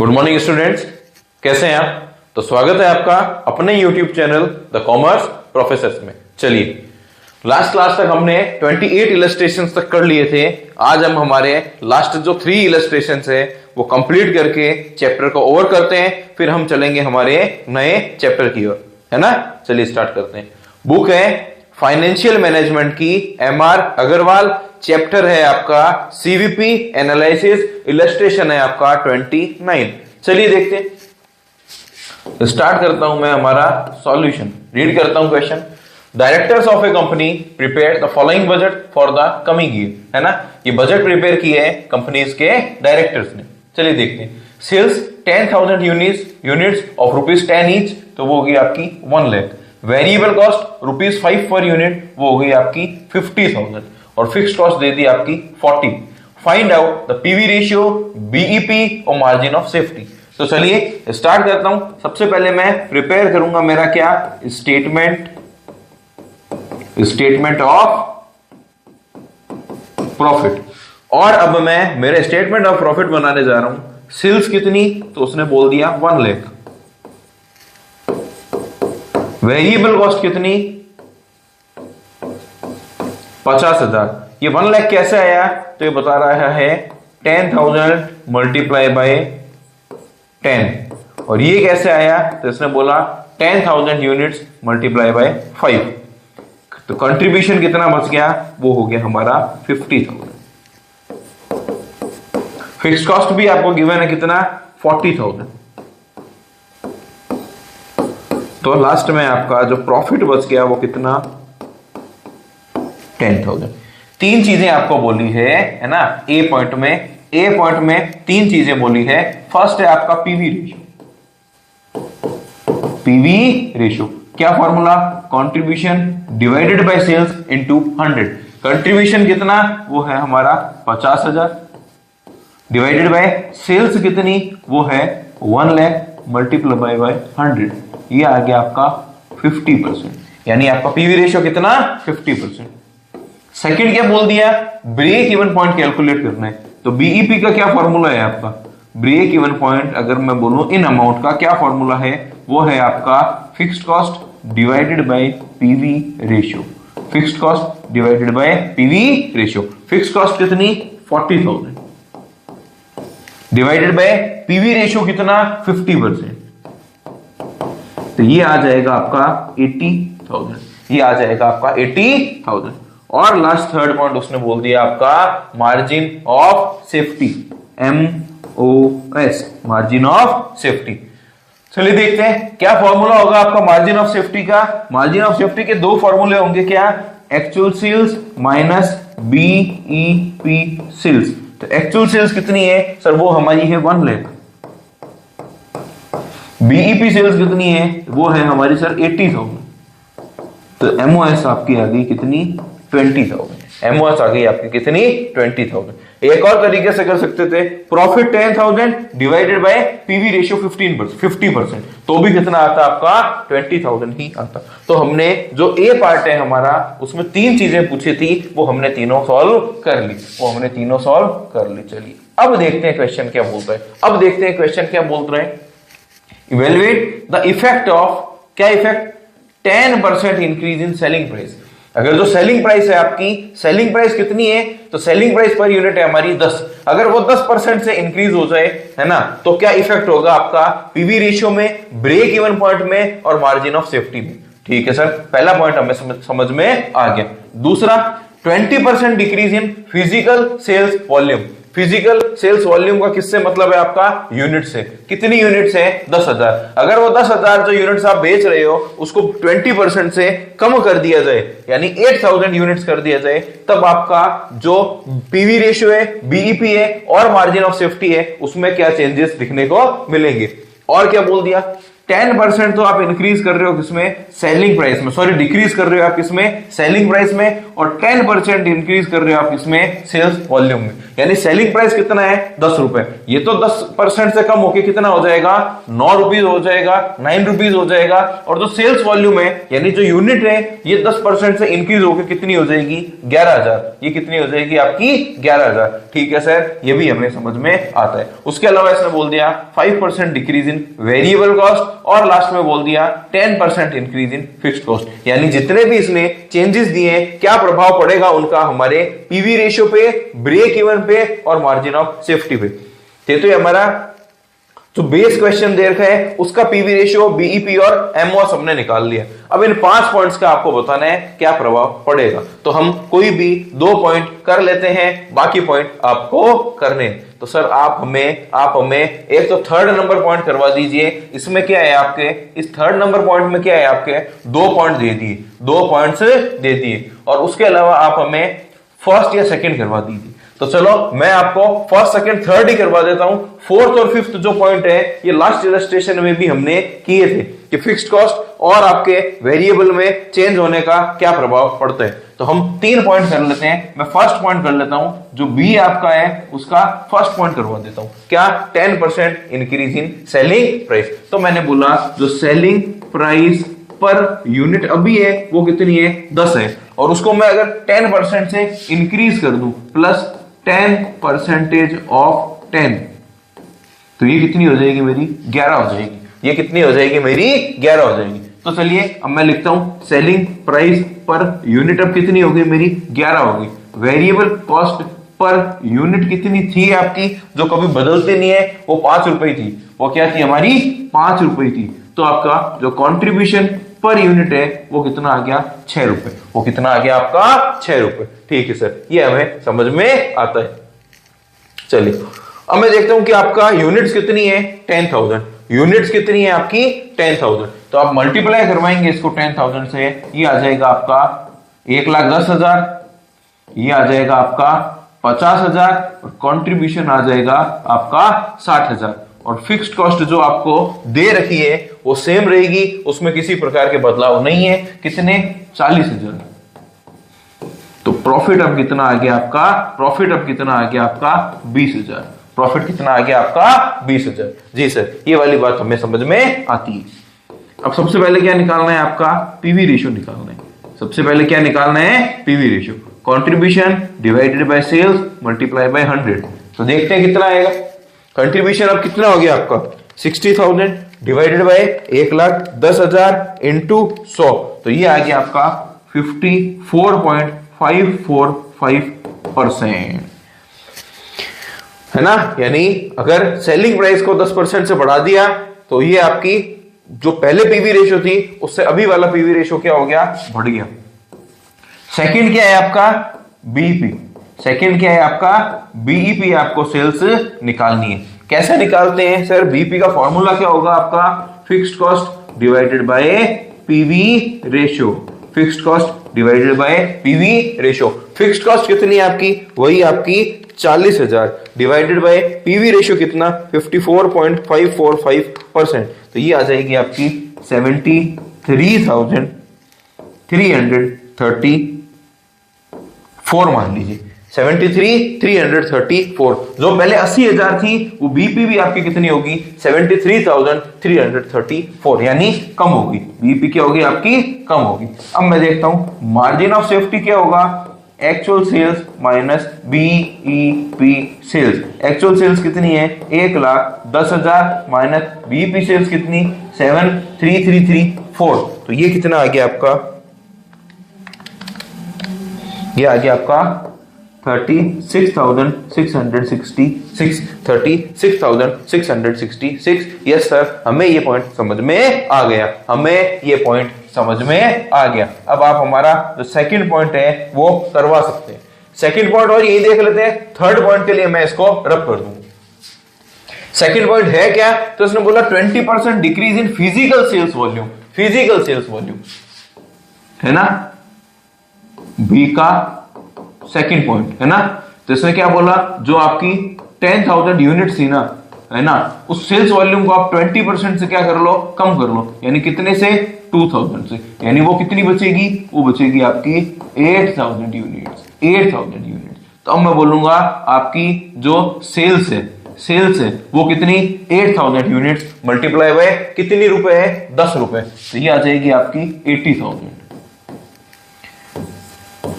Good morning students, कैसे हैं आप। तो स्वागत है आपका अपने YouTube channel the commerce professors में। चलिए, लास्ट क्लास तक हमने 28 इलस्ट्रेशंस तक कर लिए थे। आज हम हमारे लास्ट जो 3 इलस्ट्रेशंस है वो कंप्लीट करके चैप्टर को ओवर करते हैं, फिर हम चलेंगे हमारे नए चैप्टर की ओर, है ना। चलिए स्टार्ट करते हैं। बुक है फाइनेंशियल मैनेजमेंट की, एमआर अग्रवाल। चैप्टर है आपका सीवीपी एनालिसिस, इलस्ट्रेशन है आपका 29। चलिए देखते हैं। स्टार्ट करता हूं मैं हमारा सॉल्यूशन, रीड करता हूं question. Directors of A company prepare the following budget for the coming year, है ना। ये बजट प्रिपेयर किए हैं कंपनीज के डायरेक्टर्स ने। चलिए देखते हैं। सेल्स 10,000 यूनिट्स ऑफ ₹10 ईच, तो वो होगी आपकी 1 lakh. Variable cost ₹5 per unit, वो हो गई आपकी 50,000, और फिक्स्ड कॉस्ट दे दी आपकी 40। Find out the PV ratio, BEP और मार्जिन ऑफ सेफ्टी। तो चलिए स्टार्ट करता हूं। सबसे पहले मैं प्रिपेयर करूंगा मेरा क्या, स्टेटमेंट ऑफ प्रॉफिट। और अब मैं मेरे स्टेटमेंट ऑफ प्रॉफिट बनाने जा रहा हूं। सेल्स कितनी, तो उसने बोल दिया 1 लाख। वेरिएबल कॉस्ट कितनी, 50,000। ये 1 लाख कैसे आया, तो ये बता रहा है 10,000 मल्टीप्लाई बाय 10। और ये कैसे आया, तो इसने बोला 10,000 यूनिट्स मल्टीप्लाई बाय 5। तो कंट्रीब्यूशन कितना बच गया, वो हो गया हमारा 50,000। फिक्स कॉस्ट भी आपको गिवन है कितना, 40,000। तो लास्ट में आपका जो प्रॉफिट बच गया वो कितना, 10,000। 3 चीजें आपको बोली है ना। ए पॉइंट में 3 चीजें बोली है। फर्स्ट है आपका पीवी रेशियो। क्या formula, contribution divided by sales into 100। Contribution कितना, वो है हमारा 50,000, डिवाइडेड बाय सेल्स कितनी, वो है 1 लाख मल्टीप्लाई बाय 100। ये आ गया आपका 50%, यानी आपका पीवी रेशियो कितना, 50%। सेकंड क्या बोल दिया, ब्रेक इवन पॉइंट कैलकुलेट करना है। तो बीईपी का क्या फॉर्मूला है आपका, ब्रेक इवन पॉइंट अगर मैं बोलूं इन अमाउंट का क्या फॉर्मूला है, वो है आपका fixed cost divided by PV ratio. Fixed cost divided by PV ratio. Fixed cost कितनी, 40,000, डिवाइडेड बाय पीवी रेशियो कितना, 50%। तो ये आ जाएगा आपका 80,000। ये आ जाएगा आपका 80,000। और लास्ट थर्ड पॉइंट उसने बोल दिया आपका margin of safety, MOS, margin of safety. चलिए देखते हैं क्या फॉर्मूला होगा आपका मार्जिन ऑफ सेफ्टी का। मार्जिन ऑफ सेफ्टी के 2 फॉर्मूले होंगे, क्या, actual sales minus BEP sales. तो एक्चुअल सेल्स कितनी है सर, वो हमारी है 1 लाख। बीईपी सेल्स कितनी है, वो है हमारी सर 80,000। तो MOS आपकी आ गई कितनी, 20,000। MOS आ गई आपकी कितनी, 20,000। एक और तरीके से कर सकते थे, profit 10,000 divided by PV ratio 50%, तो भी कितना आता आपका, 20,000 ही आता। तो हमने जो ए पार्ट है हमारा, उसमें 3 चीजें पूछी थी, वो हमने तीनों सॉल्व कर ली। चलिए अब देखते हैं क्वेश्चन क्या बोलता है। इवेल्युएट द इफेक्ट ऑफ, क्या effect, 10% increase in selling price. अगर जो सेलिंग प्राइस है आपकी, सेलिंग प्राइस कितनी है, तो सेलिंग प्राइस पर यूनिट है हमारी 10। अगर वो 10% से इंक्रीज हो जाए, है ना, तो क्या इफेक्ट होगा आपका पीवी रेशियो में, ब्रेक इवन पॉइंट में और मार्जिन ऑफ सेफ्टी में। ठीक है सर, पहला पॉइंट हमें समझ में आ गया। दूसरा, 20% decrease in physical sales volume. Physical sales volume का किससे मतलब है आपका, यूनिट से। कितनी यूनिट्स है, 10,000। अगर वो 10,000 जो यूनिट्स आप बेच रहे हो उसको 20% से कम कर दिया जाए, यानी 8,000 यूनिट्स कर दिया जाए, तब आपका जो पीवी रेशियो है, बीईपी है और मार्जिन ऑफ सेफ्टी है, उसमें क्या चेंजेस दिखने को मिलेंगे। और क्या बोल दिया, 10% तो आप इंक्रीज कर रहे हो किसमें, सेलिंग प्राइस में, सॉरी डिक्रीज कर रहे हो आप किसमें, सेलिंग प्राइस में, और 10% इंक्रीज कर रहे हो आप किसमें, सेल्स वॉल्यूम में। यानी सेलिंग प्राइस कितना है, 10 रुपए, ये तो 10% से कम होके कितना हो जाएगा, 9 रुपीज हो जाएगा, 9 रुपीज हो जाएगा। और जो सेल्स वॉल्यूम है यानी जो यूनिट है ये 10% से इंक्रीज होकर कितनी हो जाएगी, 11,000। ये कितनी हो जाएगी आपकी, 11,000। ठीक है सर, ये भी हमें समझ में आता है। उसके अलावा इसने बोल दिया 5% डिक्रीज इन वेरिएबल कॉस्ट, और लास्ट में बोल दिया 10% इंक्रीज इन फिक्स्ड कॉस्ट। यानी जितने भी इसने चेंजेस दिए क्या प्रभाव पड़ेगा उनका हमारे पीवी रेशियो पे, ब्रेक इवन पे और मार्जिन ऑफ सेफ्टी पे। तो ये हमारा जो बेस क्वेश्चन दे रखा है उसका पीवी रेशियो, बीईपी और एमओएस हमने निकाल लिया। अब इन 5 पॉइंट्स का आपको बताना है क्या प्रभाव पड़ेगा। तो हम कोई भी 2 पॉइंट कर लेते हैं, बाकी पॉइंट आपको करने। तो सर आप हमें एक तो थर्ड नंबर पॉइंट करवा दीजिए। इसमें क्या है आपके, इस थर्ड नंबर पॉइंट में क्या है आपके, 2 पॉइंट दे दिए, 2 पॉइंट्स दे दिए, और उसके अलावा आप हमें फर्स्ट या सेकंड करवा दीजिए। तो चलो मैं आपको फर्स्ट सेकंड थर्ड ही करवा देता हूं। फोर्थ और फिफ्थ जो पॉइंट है ये लास्ट इलस्ट्रेशन में भी हमने किए थे कि फिक्स्ड कॉस्ट और आपके वेरिएबल में चेंज होने का क्या प्रभाव पड़ता है। तो हम 3 पॉइंट कर लेते हैं। मैं फर्स्ट पॉइंट कर लेता हूं, जो बी आपका है उसका फर्स्ट पॉइंट करवा देता हूं। क्या, 10% इंक्रीज इन सेलिंग प्राइस। तो मैंने बोला जो सेलिंग प्राइस पर यूनिट अभी है वो कितनी है, 10 है, और उसको मैं अगर 10% से इंक्रीज कर दूं प्लस 10% ऑफ 10, तो ये कितनी हो जाएगी मेरी, 11 हो जाएगी। ये कितनी हो जाएगी मेरी, 11 हो जाएगी। तो चलिए अब मैं लिखता हूं सेलिंग प्राइस पर यूनिट अब कितनी होगी मेरी, 11 होगी। वेरिएबल कॉस्ट पर यूनिट कितनी थी आपकी, जो कभी बदलती नहीं है, वो 5 रुपए थी। वो क्या थी हमारी, 5 रुपए थी। तो आपका जो कॉन्ट्रीब्यूशन पर यूनिट है वो कितना आ गया, 6 रुपए। वो कितना आ गया आपका, 6 रुपए। ठीक है सर, ये हमें समझ में आता है। चलिए अब मैं देखता हूं कि आपका यूनिट्स कितनी है, 10,000। यूनिट्स कितनी है आपकी, 10,000। तो आप मल्टीप्लाई करवाएंगे इसको 10,000 से, ये आ जाएगा आपका 1,10,000, ये आ जाएगा आपका 50,000, और कॉन्ट्रीब्यूशन आ जाएगा आपका 60,000। और फिक्स्ड कॉस्ट जो आपको दे रखी है वो सेम रहेगी, उसमें किसी प्रकार के बदलाव नहीं है। कितने, 40,000। तो प्रॉफिट अब कितना आ गया आपका, प्रॉफिट अब कितना आ गया आपका, 20,000। प्रॉफिट कितना आ गया आपका, 20,000। जी सर, ये वाली बात हमें समझ में आती है। अब सबसे पहले क्या निकालना है आपका, पीवी रेशियो निकालना है। सबसे पहले क्या निकालना है, PV ratio. Contribution divided by sales multiply by 100। तो देखते हैं कितना आएगा। कंट्रीब्यूशन अब कितना हो गया आपका, 60,000 डिवाइडेड बाय 1,10,000 इंटू 100। तो ये आ गया आपका 54.545%, है ना। यानी अगर सेलिंग प्राइस को 10% से बढ़ा दिया तो ये आपकी जो पहले पीवी रेशियो थी उससे अभी वाला पीवी रेशियो क्या हो गया, बढ़ गया। सेकंड क्या है आपका, बीईपी। सेकंड क्या है आपका, बीईपी। आपको सेल्स निकालनी है। कैसे निकालते हैं सर, बीईपी का फॉर्मूला क्या होगा आपका, fixed cost divided by PV ratio. Fixed cost divided by PV ratio. Fixed cost कितनी है आपकी, वही आपकी 40,000 डिवाइडेड बाय पीवी रेशियो कितना, 54.545%। तो ये आ जाएगी आपकी 73,334 मान लीजिए, 73,334। जो पहले 80,000 थी वो बीपी भी आपकी कितनी होगी, 73,334, यानी कम होगी। बीपी क्या होगी आपकी, कम होगी। अब मैं देखता हूं मार्जिन ऑफ सेफ्टी क्या होगा, actual sales minus BEP sales. Actual sales कितनी है, 1,10,000 माइनस बीईपी सेल्स कितनी, 73,334। तो ये कितना आ गया आपका, ये आ गया आपका 36,666। 36,666। यस सर, हमें ये पॉइंट समझ में आ गया, हमें ये पॉइंट समझ में आ गया। अब आप हमारा जो सेकंड पॉइंट है वो करवा सकते हैं। सेकंड पॉइंट और यही देख लेते हैं। थर्ड पॉइंट के लिए मैं इसको रब कर दूंगा। सेकंड पॉइंट है क्या, तो इसने बोला 20% decrease in physical sales volume. Physical sales volume है ना, बी का सेकंड पॉइंट है ना। तो इसने क्या बोला, जो आपकी 10,000 यूनिट थी ना, है ना, उस सेल्स वॉल्यूम को आप 20% से क्या कर लो, कम कर लो, यानी कितने से, 2000 से, यानी वो कितनी बचेगी, वो बचेगी आपकी 8000 यूनिट्स, 8000 यूनिट्स। तो अब मैं बोलूंगा आपकी जो सेल्स है वो कितनी, 8000 यूनिट्स मल्टीप्लाई बाय कितनी रुपए है, 10 रुपए, तो ये आ जाएगी आपकी 80,000।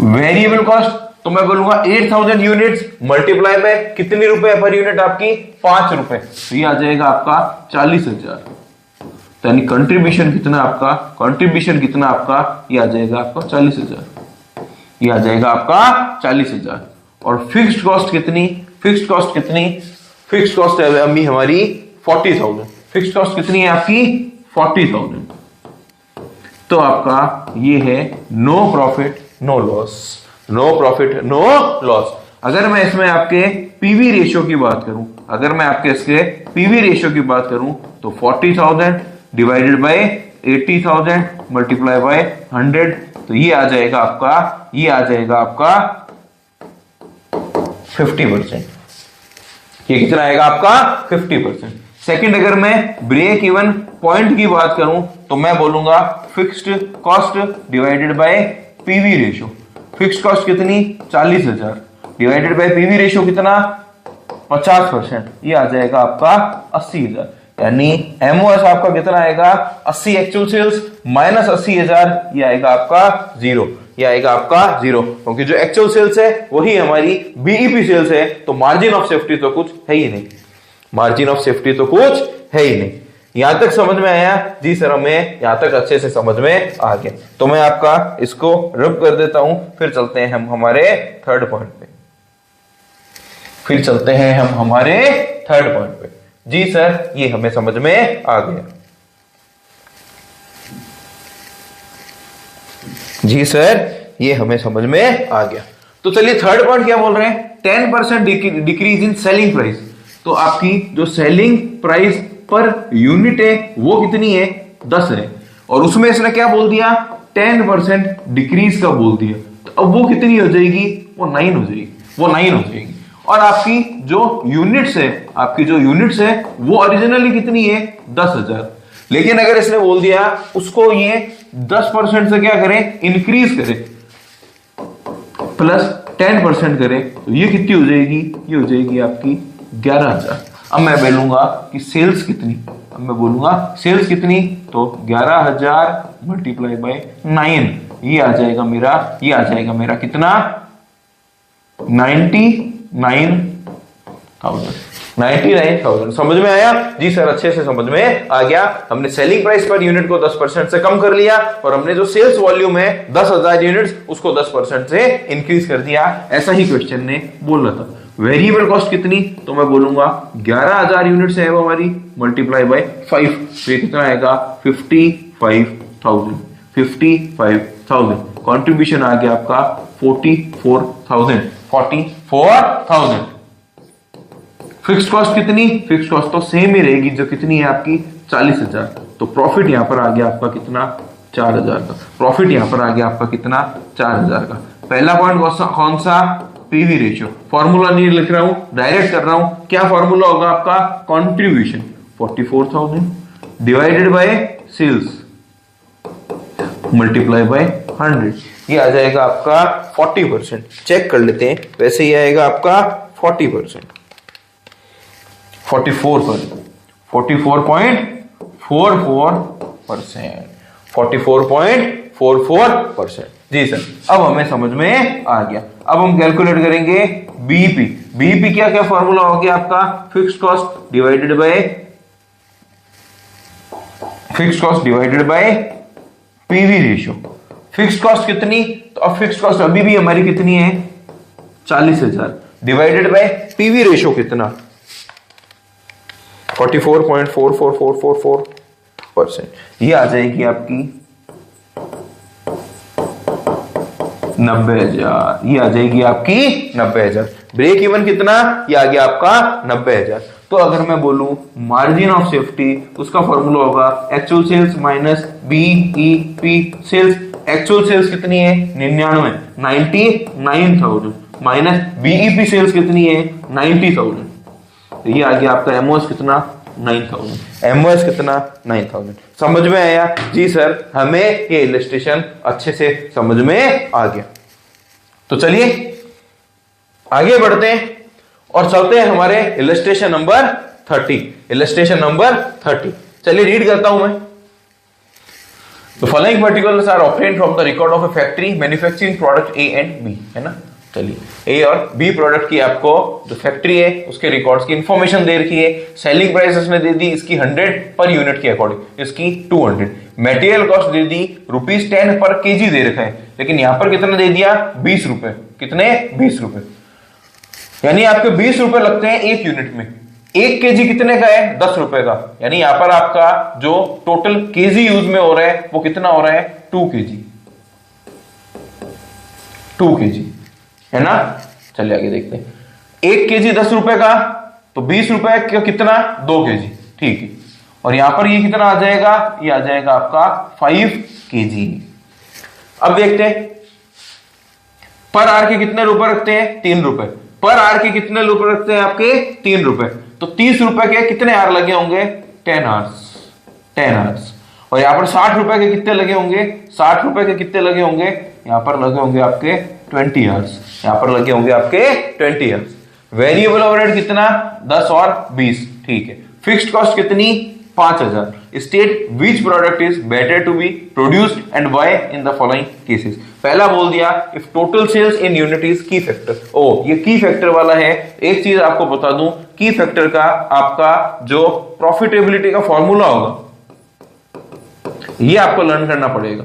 वेरिएबल कॉस्ट, तो मैं बोलूंगा 8000 यूनिट्स मल्टीप्लाई बाय कितनी रुपए पर यूनिट, आपकी 5 रुपए, तो ये आ जाएगा आपका 40,000। यानी कंट्रीब्यूशन कितना आपका, ये आ जाएगा आपका 40,000, ये आ जाएगा आपका 40,000। और फिक्स्ड कॉस्ट कितनी, फिक्स्ड कॉस्ट है अम्मी हमारी 40,000, फिक्स्ड कॉस्ट कितनी है आपकी 40,000। तो आपका ये है no profit no loss, no profit no loss. अगर मैं इसमें आपके पीवी रेशियो की बात करूं, तो 40,000 डिवाइडेड बाय 80,000 मल्टीप्लाई बाय 100, तो ये आ जाएगा आपका 50%। ये कितना आएगा आपका 50%। सेकंड, अगर मैं ब्रेक इवन पॉइंट की बात करूं तो मैं बोलूंगा fixed cost divided by PV ratio. Fixed cost कितनी, 40,000 डिवाइडेड बाय पीवी रेशियो कितना, 50%, ये आ जाएगा आपका 80,000। यानी एमओएस आपका कितना आएगा, 80 एक्चुअल सेल्स माइनस 80,000, ये आएगा आपका 0, क्योंकि जो एक्चुअल सेल्स है वही हमारी बीईपी सेल्स है, तो मार्जिन ऑफ सेफ्टी तो कुछ है ही नहीं, यहां तक समझ में आया जी सर, हमें यहां तक अच्छे से समझ में आ गया। तो मैं आपका इसको रब कर देता हूं, फिर चलते हैं हम हमारे थर्ड पॉइंट पे। जी सर, ये हमें समझ में आ गया। तो चलिए थर्ड पॉइंट क्या बोल रहे हैं, 10% डिक्रीज इन सेलिंग प्राइस। तो आपकी जो सेलिंग प्राइस पर यूनिट है वो कितनी है, 10 है, और उसमें इसने क्या बोल दिया, 10% डिक्रीज का बोल दिया, तो अब वो कितनी हो जाएगी, वो 9 हो जाएगी। और आपकी जो यूनिट्स है वो ओरिजिनली कितनी है, 10,000, लेकिन अगर इसने बोल दिया उसको ये 10% से क्या करें, इंक्रीज करें, प्लस 10% करें, तो ये कितनी हो जाएगी, ये हो जाएगी आपकी 11,000। अब मैं बोलूंगा कि सेल्स कितनी, तो 11,000 मल्टीप्लाई बाय 9, ये आ जाएगा मेरा कितना, 99,000। समझ में आया जी सर, अच्छे से समझ में आ गया। हमने सेलिंग प्राइस पर यूनिट को 10% से कम कर लिया, और हमने जो सेल्स वॉल्यूम है 10,000 यूनिट्स उसको 10% से इंक्रीज कर दिया। ऐसा ही क्वेश्चन ने बोला था। वेरिएबल कॉस्ट कितनी, तो मैं बोलूंगा 11,000 यूनिट्स है वो हमारी, मल्टीप्लाई बाय 5, तो ये कितना आएगा 55,000। कॉन्ट्रीब्यूशन आ गया आपका 44,000। फिक्स्ड कॉस्ट कितनी, फिक्स्ड कॉस्ट तो सेम ही रहेगी, जो कितनी है आपकी 40,000। तो प्रॉफिट यहां पर आ गया आपका कितना, 4,000 का। पहला पॉइंट कौन सा, पीवी रेशियो। फॉर्मूला नहीं लिख रहा हूं, डायरेक्ट कर रहा हूं। क्या फॉर्मूला होगा आपका, contribution 44,000 divided by sales multiply by 100, ये आ जाएगा आपका 40%। चेक कर लेते हैं, वैसे ही आएगा आपका 40%, 44.44%। जी सर, अब हमें समझ में आ गया। अब हम कैलकुलेट करेंगे बीईपी। बीईपी क्या फॉर्मूला हो गया आपका, fixed cost divided by PV ratio. Fixed cost कितनी, तो अब फिक्स्ड कॉस्ट अभी भी हमारी कितनी है, 40,000 डिवाइडेड बाय पीवी रेशियो कितना, 44.4444%, ये आ जाएगी आपकी 90,000। ब्रेक इवन कितना, ये आ गया आपका 90,000। तो अगर मैं बोलूं मार्जिन ऑफ सेफ्टी, उसका फॉर्मूला होगा actual sales minus BEP sales. Actual sales कितनी है, 99,000 माइनस बीईपी सेल्स कितनी है, 90,000। तो ये आ गया आपका एमओएस कितना 9000। एमओएस कितना 9000। समझ में आया जी सर, हमें ये इलस्ट्रेशन अच्छे से समझ में आ गया। तो चलिए आगे बढ़ते हैं और चलते हैं हमारे इलस्ट्रेशन नंबर 30। इलस्ट्रेशन नंबर 30 चलिए रीड करता हूं मैं। The following particulars are obtained from the record of a factory manufacturing product A and B, है ना। चलिए A और B प्रोडक्ट की आपको जो फैक्ट्री है उसके रिकॉर्ड्स की इंफॉर्मेशन दे रखी है। सेलिंग प्राइस इसने दे दी इसकी 100 पर यूनिट के अकॉर्डिंग, इसकी 200। मटेरियल कॉस्ट दे दी ₹10 पर केजी दे रखा है, लेकिन यहां पर कितना दे दिया 20 रुपए। कितने 20 रुपए, यानी आपके 20 रुपए लगते हैं एक यूनिट में। 1 केजी कितने का है 10 रुपए का, यानी यहां पर आपका जो टोटल केजी यूज में हो रहा है वो कितना हो रहा है 2 केजी। 2 केजी है ना। चलिए आगे देखते हैं। 1 केजी 10 रुपए का, तो 20 रुपए का कितना 2 केजी, ठीक है। और यहां पर ये कितना आ जाएगा, ये आ जाएगा आपका 5 केजी। अब देखते हैं पर आर के कितने रुपए रखते हैं 3 रुपए। पर आर के कितने रुपए रखते हैं आपके 3 रुपए, तो 30 रुपए के कितने आर लगे होंगे 10 आवर्स। और यहां पर 60 रुपए के कितने लगे होंगे, 60 रुपए के कितने लगे होंगे, यहां पर लगे होंगे आपके 20 आवर्स। यहां पर लगे होंगे आपके 20 आवर्स। वेरिएबल ओवरहेड कितना 10 और 20, ठीक है। फिक्स्ड कॉस्ट कितनी 5000। State which product is better to be produced and why in the following cases. पहला बोल दिया if total sales in unit is key factor. ओ ये की फैक्टर वाला है। एक चीज आपको बता दूं, की फैक्टर का आपका जो प्रॉफिटेबिलिटी का फॉर्मूला होगा ये आपको लर्न करना पड़ेगा।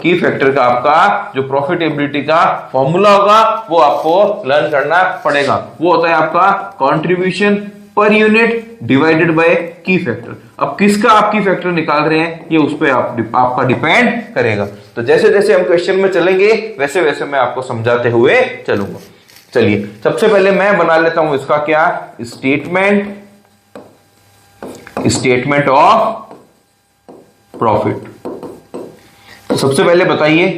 की फैक्टर का आपका जो प्रॉफिटेबिलिटी का फॉर्मूला होगा वो आपको लर्न करना पड़ेगा। वो होता है आपका contribution per unit divided by की फैक्टर। अब किसका आप की फैक्टर निकाल रहे हैं ये उस पर आपका डिपेंड करेगा। तो जैसे जैसे हम क्वेश्चन में चलेंगे वैसे वैसे मैं आपको समझाते हुए चलूंगा। चलिए सबसे पहले मैं बना लेता हूं इसका क्या स्टेटमेंट ऑफ प्रॉफिट। तो सबसे पहले बताइए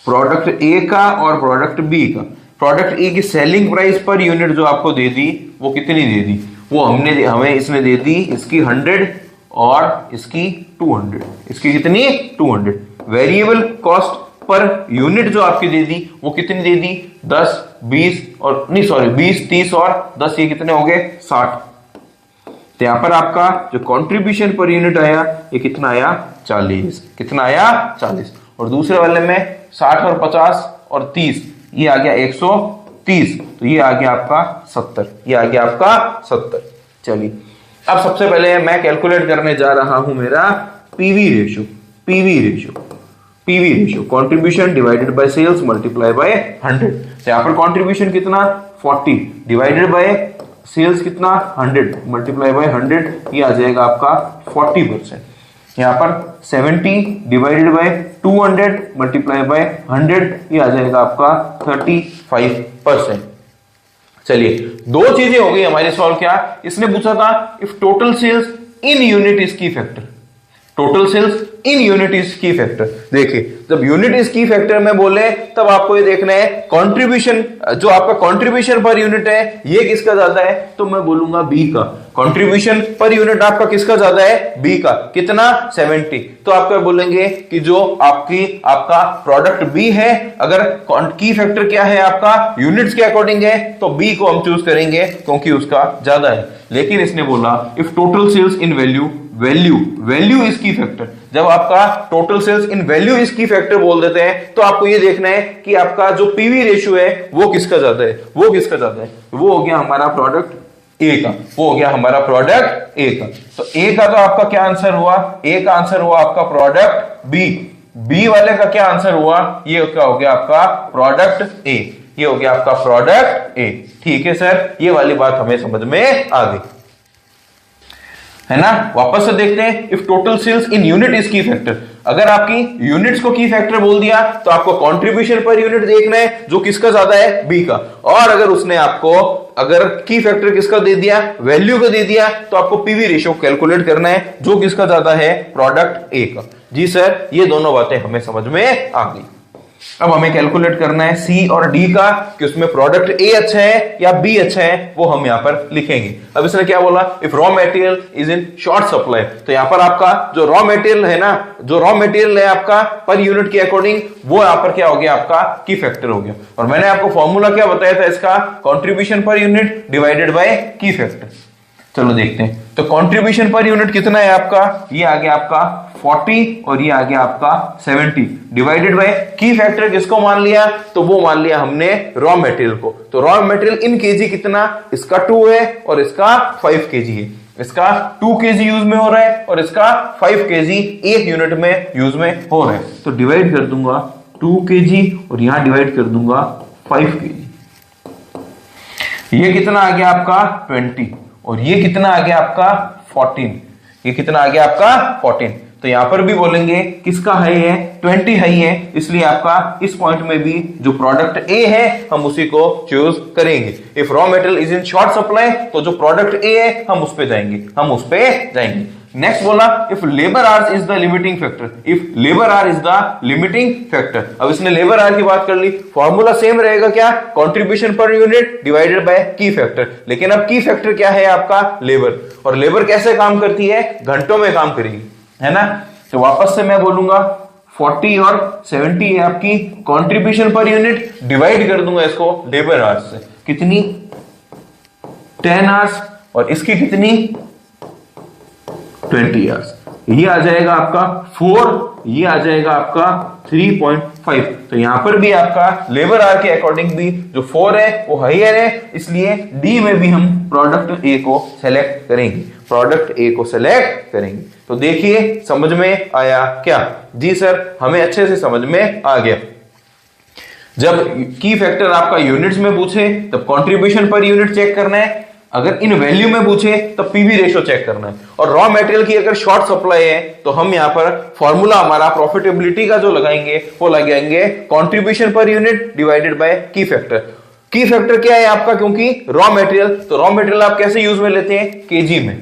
प्रोडक्ट ए का और प्रोडक्ट बी का। प्रोडक्ट ए की सेलिंग प्राइस पर यूनिट जो आपको दे दी वो कितनी दे दी, वो हमें इसने दे दी इसकी 100 और इसकी 200। इसकी कितनी 200। वेरिएबल कॉस्ट पर यूनिट जो आपकी दे दी वो कितनी दे दी 10 20 और नहीं सॉरी 20 30 और 10, ये कितने हो गए 60। तो यहां पर आपका जो कंट्रीब्यूशन पर यूनिट आया ये कितना आया 40। कितना आया 40। और दूसरे वाले में 60 और 50 और 30, ये आ गया 130, तो ये आ गया आपका 70। ये आ गया आपका 70। चलिए अब सबसे पहले मैं कैलकुलेट करने जा रहा हूं मेरा PV ratio contribution divided by sales multiply by 100। तो यहां पर कंट्रीब्यूशन कितना 40 डिवाइडेड बाय सेल्स कितना 100 मल्टीप्लाई बाय 100, ये आ जाएगा आपका 40%। यहां पर 70 डिवाइडेड बाय 200 मल्टीप्लाई बाय 100, ये आ जाएगा आपका 35%। चलिए दो चीजें हो गई हमारे सॉल्व। क्या इसने पूछा था if total sales in unit is key factor. Total sales in unit is key factor. देखिए जब यूनिट इज की फैक्टर में बोले तब आपको ये देखना है कंट्रीब्यूशन, जो आपका कंट्रीब्यूशन पर यूनिट है ये किसका ज्यादा है, तो मैं बोलूंगा बी का। कंट्रीब्यूशन पर यूनिट आपका किसका ज्यादा है बी का। कितना 70। तो आपका बोलेंगे कि जो आपका प्रोडक्ट बी है, अगर की फैक्टर क्या है आपका यूनिट्स के अकॉर्डिंग है तो बी को हम चूज करेंगे क्योंकि उसका ज्यादा है। लेकिन इसने बोला if total sales in value is key factor. जब आपका total sales in value is key factor बोल देते हैं तो आपको ये देखना है कि आपका जो पीवी रेशियो है वो किसका ज्यादा है। वो हो गया हमारा प्रोडक्ट ए का। तो ए का तो आपका क्या आंसर हुआ, ए का आंसर हुआ आपका प्रोडक्ट बी वाले का क्या आंसर हुआ, ये क्या हो गया आपका प्रोडक्ट ए। ये हो गया आपका प्रोडक्ट ए। ठीक है सर, ये वाली बात हमें समझ में आ गई है ना। वापस से देखते हैं if total sales in unit is key factor. अगर आपकी यूनिट्स को की फैक्टर बोल दिया तो आपको कंट्रीब्यूशन पर यूनिट देखना है जो किसका ज्यादा है बी का। और अगर उसने आपको अगर की फैक्टर किसका दे दिया वैल्यू को दे दिया तो आपको पीवी रेशियो कैलकुलेट करना है जो किसका ज्यादा है प्रोडक्ट ए का। जी सर, ये दोनों बातें हमें समझ में आ गई। अब हमें कैलकुलेट करना है सी और डी का कि उसमें प्रोडक्ट ए अच्छा है या बी अच्छा है, वो हम यहां पर लिखेंगे। अब इसने क्या बोला, if raw material is in short supply, तो यहां पर आपका जो रॉ मटेरियल है ना, जो रॉ मटेरियल है आपका पर यूनिट के अकॉर्डिंग, वो यहां पर क्या हो गया, आपका की फैक्टर हो गया। और मैंने आपको फॉर्मूला क्या बताया था इसका, contribution per unit divided by की फैक्टर। चलो देखते हैं, तो कंट्रीब्यूशन पर यूनिट कितना है आपका, ये आ गया आपका 40 और ये आ गया आपका 70 डिवाइडेड बाय की फैक्टर किसको मान लिया, तो वो मान लिया हमने रॉ मटेरियल को। तो रॉ मटेरियल इन केजी कितना, इसका 2 है और इसका 5 केजी है। इसका 2 केजी यूज में हो रहा है और इसका 5 केजी एक यूनिट में यूज में हो रहा है। तो डिवाइड कर दूंगा 2 केजी और यहां डिवाइड कर दूंगा 5 केजी। ये कितना आ गया आपका 20 और ये कितना आ गया आपका 14। ये कितना आ गया आपका 14। तो यहां पर भी बोलेंगे किसका हाई है, 20 हाई है, इसलिए आपका इस पॉइंट में भी जो प्रोडक्ट ए है हम उसी को चूज करेंगे। If raw material is in short supply, तो जो प्रोडक्ट ए है हम उस पे जाएंगे, नेक्स्ट बोला if labour hour is the limiting factor, if labour hour is the limiting factor. अब इसने लेबर आर की बात कर ली, फॉर्मूला सेम रहेगा क्या, contribution per unit divided by की फैक्टर। लेकिन अब की फैक्टर क्या है आपका, लेबर, और लेबर कैसे काम करती है, घंटों में काम करेगी, है ना। तो वापस से मैं बोलूंगा 40 और 70 है आपकी कंट्रीब्यूशन पर यूनिट, डिवाइड कर दूंगा इसको लेबर आवर्स से, कितनी 10 आवर्स, और इसकी कितनी 20 आवर्स। ये आ जाएगा आपका 4, ये आ जाएगा आपका 3.5। तो यहां पर भी आपका लेबर आर के अकॉर्डिंग भी जो 4 है वो हायर है, इसलिए डी में भी हम प्रोडक्ट ए को सेलेक्ट करेंगे। तो देखिए समझ में आया क्या, जी सर हमें अच्छे से समझ में आ गया। जब की फैक्टर आपका यूनिट्स में पूछे तब कंट्रीब्यूशन पर यूनिट चेक करना है, अगर इन वैल्यू में पूछे तो पीवी रेशो चेक करना है। और रॉ मटेरियल की अगर शॉर्ट सप्लाई है तो हम यहां पर फॉर्मूला हमारा प्रॉफिटेबिलिटी का जो लगाएंगे वो लगाएंगे contribution per unit divided by की फैक्टर। की फैक्टर क्या है आपका, क्योंकि रॉ मटेरियल, तो रॉ मटेरियल आप कैसे यूज में लेते हैं, केजी में।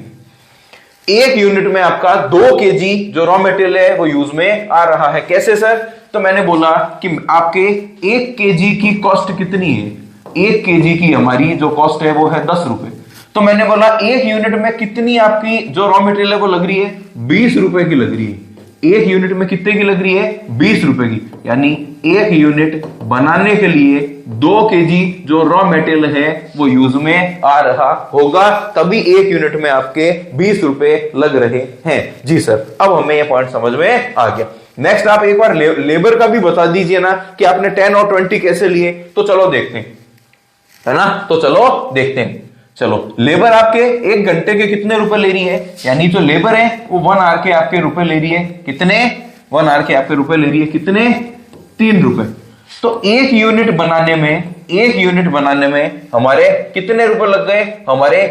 एक यूनिट में आपका 2 केजी जो रॉ मटेरियल है वो यूज में आ रहा है। कैसे सर, तो मैंने बोला कि आपके 1 केजी की कॉस्ट कितनी है, 1 केजी की हमारी जो कॉस्ट है वो है 10 रुपए। तो मैंने बोला एक यूनिट में कितनी आपकी जो रॉ मटेरियल है वो लग रही है, 20 रुपए की लग रही है। एक यूनिट में कितने की लग रही है, 20 रुपए की। यानी एक यूनिट बनाने के लिए 2 केजी जो रॉ मटेरियल है वो यूज में आ रहा होगा, तभी एक यूनिट में आपके 20 रुपए लग रहे हैं। जी सर, अब हमें यह पॉइंट समझ में आ गया। नेक्स्ट आप एक बार लेबर का भी बता दीजिए ना कि आपने 10 और 20 कैसे लिए। तो चलो देखते हैं, है ना, तो चलो देखते हैं। चलो लेबर आपके 1 घंटे के कितने रुपए ले रही है, यानी जो लेबर है वो 1 आवर के आपके रुपए ले रही है, कितने 1 आवर के आपके रुपए ले रही है, कितने 3 रुपए। तो एक यूनिट बनाने में हमारे कितने रुपए लग गए, हमारे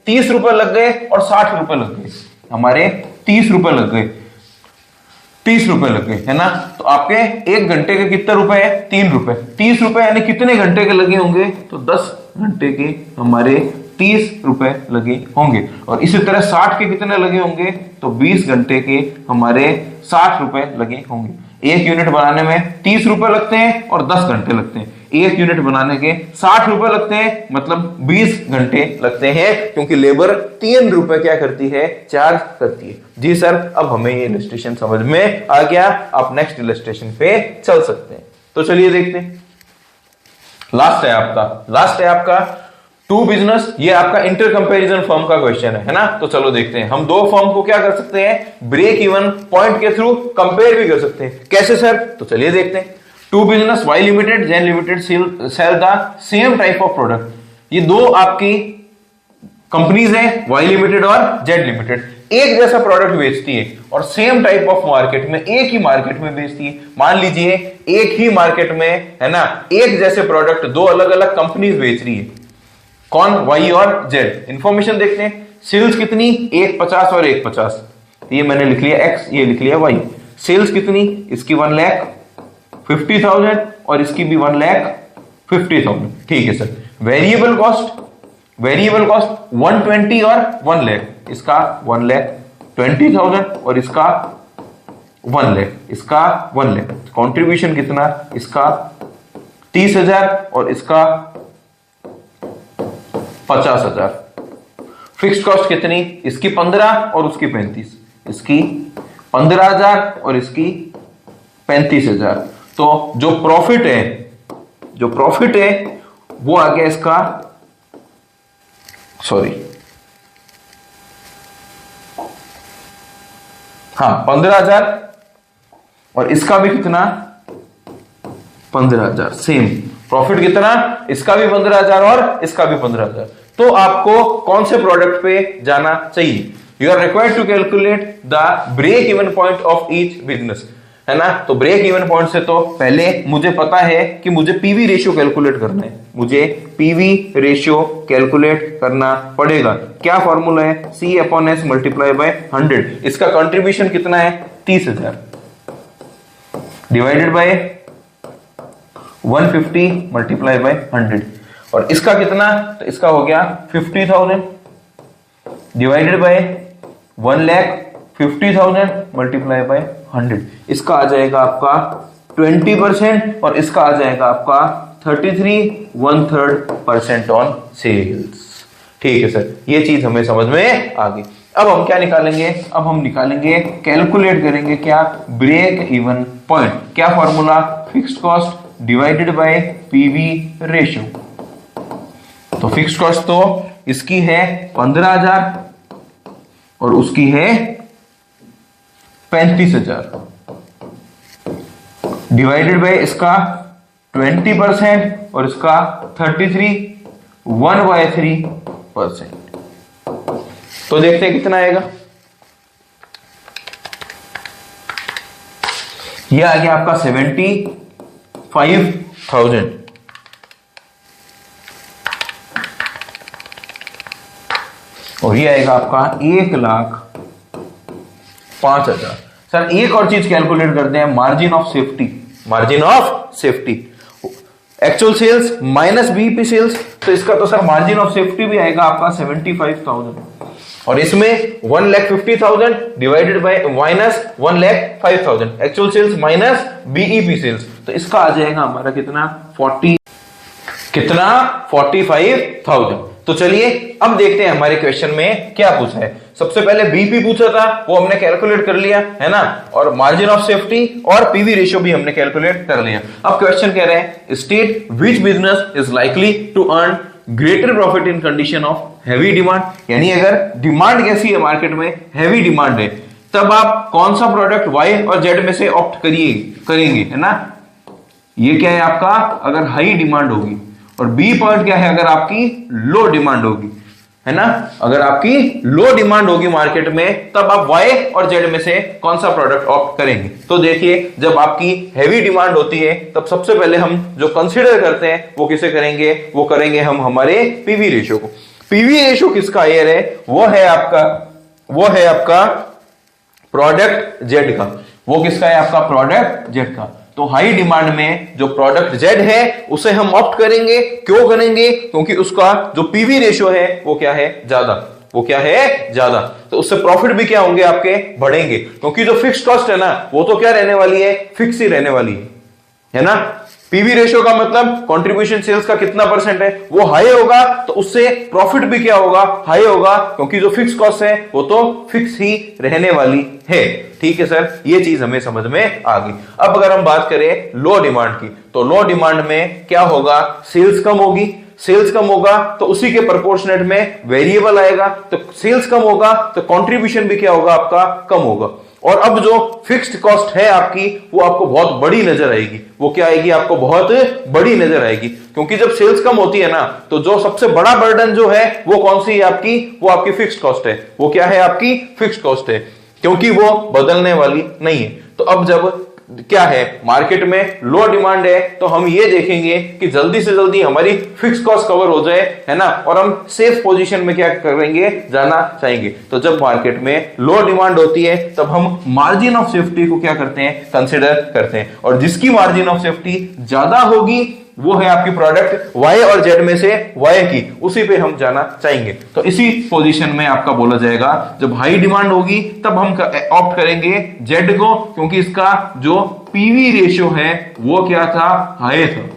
30 रुपए लग गए और 60 रुपए लग गए, हमारे 30 रुपए लग गए, 30 रुपए लग गए, है ना। तो आपके 1 घंटे के कितने रुपए है, 3 रुपए। 30 रुपए यानी कितने घंटे के लगे होंगे, तो 10 घंटे के हमारे 30 रुपए लगे होंगे। और इसी तरह 60 के कितने लगे होंगे, तो 20 घंटे के हमारे 60 रुपए लगे होंगे। एक यूनिट बनाने में 30 रुपए लगते हैं और 10 घंटे लगते हैं। एक यूनिट बनाने के 60 रुपए लगते हैं, मतलब 20 घंटे लगते हैं, क्योंकि लेबर 3 रुपए क्या करती है, चार्ज करती है। जी सर, अब हमें ये इलस्ट्रेशन समझ में आ गया। आप नेक्स्ट इलस्ट्रेशन पे चल सकते हैं। तो चलिए देखते हैं। लास्ट है आपका टू बिजनेस। ये आपका इंटर कंपैरिजन फर्म का क्वेश्चन है ना। तो चलो देखते हैं। हम 2 फर्म को क्या कर सकते हैं, ब्रेक इवन पॉइंट के थ्रू कंपेयर भी कर सकते हैं। कैसे सर, तो चलिए देखते हैं। Two business Y limited, Z limited sell the same type of product. ये 2 आपकी कंपनीज है, वाई लिमिटेड और जेड लिमिटेड, एक जैसा प्रोडक्ट बेचती है और सेम टाइप ऑफ मार्केट में, एक ही मार्केट में बेचती है। मान लीजिए एक ही मार्केट में, है ना, एक जैसे प्रोडक्ट 2 अलग अलग कंपनीज बेच रही है। कौन, वाई और जेड। इंफॉर्मेशन देखते हैं। सेल्स कितनी, 150 और 150, ये मैंने लिख लिया एक्स, ये लिख लिया वाई। सेल्स कितनी, इसकी 1,50,000 और इसकी भी 1,50,000। ठीक है सर। वेरिएबल कॉस्ट 120 और 1 लाख, इसका 1,20,000 और इसका 1 लाख, इसका 1 लाख। कंट्रीब्यूशन कितना, इसका 30,000 और इसका 50,000। फिक्स्ड कॉस्ट कितनी, इसकी 15 और उसकी 35, इसकी 15,000 और इसकी 35,000। तो जो प्रॉफिट है वो आ गया इसका, सॉरी हाँ 15,000 और इसका भी कितना 15,000। सेम प्रॉफिट कितना, इसका भी 15,000 और इसका भी 15,000। तो आपको कौन से प्रोडक्ट पे जाना चाहिए? You are required to calculate the break even point of each business, है ना। तो ब्रेक इवन पॉइंट से तो पहले मुझे पता है कि मुझे पीवी रेशियो कैलकुलेट करना है, मुझे पीवी रेशियो कैलकुलेट करना पड़ेगा। क्या फॉर्मूला है, C/S मल्टीप्लाई बाय 100। इसका कंट्रीब्यूशन कितना है 30,000 डिवाइडेड बाय 150 मल्टीप्लाई बाय 100। और इसका कितना, तो इसका हो गया 50,000 डिवाइडेड बाय 1,50,000 मल्टीप्लाई बाय 100। इसका आ जाएगा आपका 20% और इसका आ जाएगा आपका 33 ऑन सेल्स। ठीक है सर, ये चीज हमें समझ में आ गई। अब हम क्या निकालेंगे, अब हम निकालेंगे, कैलकुलेट करेंगे क्या, ब्रेक इवन पॉइंट। क्या formula, fixed cost divided by PV ratio. तो फिक्स्ड कॉस्ट तो इसकी है 15,000 और उसकी है 35,000 डिवाइडेड बाय इसका 20% और इसका 33 1/3%। तो देखते हैं कितना आएगा। यह आ गया आपका 75,000 और ये आएगा आपका 1,05,000। सर एक और चीज कैलकुलेट करते हैं, margin of safety. Margin of safety actual sales minus BEP sales, तो इसका तो सर मार्जिन ऑफ सेफ्टी भी आएगा आपका 75,000 और इसमें 1,50,000 divided by minus 1,05,000 actual sales minus BEP sales. तो इसका आ जाएगा हमारा कितना 45,000। तो चलिए अब देखते हैं हमारे क्वेश्चन में क्या पूछा है। सबसे पहले बीपी पूछा था, वो हमने कैलकुलेट कर लिया है ना, और मार्जिन ऑफ सेफ्टी और पीवी रेशियो भी हमने कैलकुलेट कर लिया। अब क्वेश्चन कह रहे हैं, state which business is likely to earn greater profit in condition of heavy demand. यानी अगर डिमांड कैसी है मार्केट में, हैवी डिमांड है, तब आप कौन सा प्रोडक्ट वाई और जेड में से ऑप्ट करेंगे, है ना। ये क्या है आपका, अगर हाई डिमांड होगी, और बी पॉइंट क्या है, अगर आपकी लो डिमांड होगी, है ना। अगर आपकी लो डिमांड होगी मार्केट में, तब आप वाई और जेड में से कौन सा प्रोडक्ट ऑप्ट करेंगे। तो देखिए, जब आपकी हैवी डिमांड होती है, तब सबसे पहले हम जो कंसीडर करते हैं वो किसे करेंगे, वो करेंगे हम हमारे पीवी रेशियो को। पीवी रेशियो किसका हायर है, वो है आपका प्रोडक्ट जेड का। वो किसका है, आपका प्रोडक्ट जेड का। तो हाई डिमांड में जो प्रोडक्ट जेड है उसे हम ऑप्ट करेंगे। क्यों करेंगे, क्योंकि उसका जो पीवी रेशियो है वो क्या है, ज्यादा, वो क्या है, ज्यादा। तो उससे प्रॉफिट भी क्या होंगे, आपके बढ़ेंगे, क्योंकि जो फिक्स्ड कॉस्ट है ना, वो तो क्या रहने वाली है, फिक्स ही रहने वाली है ना। पीवी रेशियो का मतलब कंट्रीब्यूशन सेल्स का कितना परसेंट है, वो हाई होगा, तो उससे प्रॉफिट भी क्या होगा, हाई होगा, क्योंकि जो फिक्स कॉस्ट है वो तो फिक्स ही रहने वाली है। ठीक है सर, ये चीज हमें समझ में आ गई। अब अगर हम बात करें लो डिमांड की, तो लो डिमांड में क्या होगा, सेल्स कम होगी। सेल्स कम होगा तो उसी के प्रोपोर्शनेट में वेरिएबल आएगा, तो सेल्स कम होगा तो कंट्रीब्यूशन भी क्या होगा, आपका कम होगा। और अब जो फिक्स्ड कॉस्ट है आपकी, वो आपको बहुत बड़ी नजर आएगी। वो क्या आएगी, आपको बहुत बड़ी नजर आएगी, क्योंकि जब सेल्स कम होती है ना, तो जो सबसे बड़ा बर्डन जो है वो कौन सी है आपकी, वो आपकी फिक्स्ड कॉस्ट है। वो क्या है, आपकी फिक्स्ड कॉस्ट है, क्योंकि वो बदलने वाली नहीं है। तो अब जब क्या है, मार्केट में लो डिमांड है, तो हम ये देखेंगे कि जल्दी से जल्दी हमारी फिक्स कॉस्ट कवर हो जाए, है ना, और हम सेफ पोजीशन में क्या करेंगे, जाना चाहेंगे। तो जब मार्केट में लो डिमांड होती है, तब हम मार्जिन ऑफ सेफ्टी को क्या करते हैं, कंसिडर करते हैं। और जिसकी मार्जिन ऑफ सेफ्टी ज्यादा होगी, वो है आपकी प्रोडक्ट Y और Z में से Y की, उसी पे हम जाना चाहेंगे। तो इसी पोजीशन में आपका बोला जाएगा जब हाई डिमांड होगी तब हम ऑप्ट करेंगे Z को, क्योंकि इसका जो पीवी रेशियो है वो क्या था, हाई था।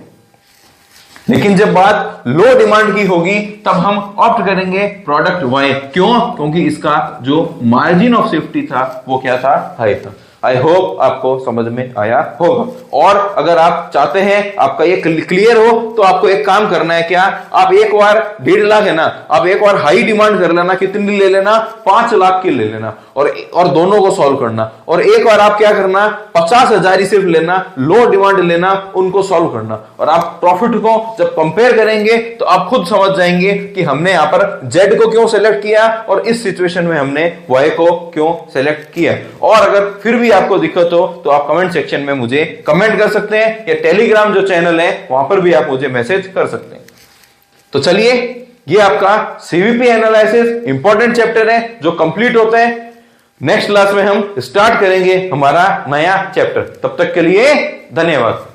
लेकिन जब बात लो डिमांड की होगी तब हम ऑप्ट करेंगे प्रोडक्ट Y। क्यों? क्योंकि इसका जो मार्जिन ऑफ सेफ्टी था वो क्या था, हाई था। आई होप आपको समझ में आया होगा। और अगर आप चाहते हैं आपका ये क्लियर हो तो आपको एक काम करना है, क्या, आप एक बार 1.5 लाख है ना, आप एक बार हाई डिमांड कर लेना, कितनी ले लेना, 5 लाख की ले लेना, और दोनों को सॉल्व करना। और एक बार आप क्या करना, 50,000 ही सिर्फ लेना, लो डिमांड लेना, उनको सॉल्व करना। और आप प्रॉफिट को जब कंपेयर करेंगे तो आप खुद समझ जाएंगे कि हमने यहां पर जेड को क्यों सेलेक्ट किया और इस सिचुएशन में हमने वाई को क्यों सेलेक्ट किया। और अगर फिर भी आपको दिक्कत हो तो आप कमेंट सेक्शन में मुझे कमेंट कर सकते हैं, या टेलीग्राम जो चैनल है वहां पर भी आप मुझे मैसेज कर सकते हैं। तो चलिए, ये आपका सीवीपी एनालिसिस इंपॉर्टेंट चैप्टर है जो कंप्लीट होता है। नेक्स्ट क्लास में हम स्टार्ट करेंगे हमारा नया चैप्टर। तब तक के लिए धन्यवाद।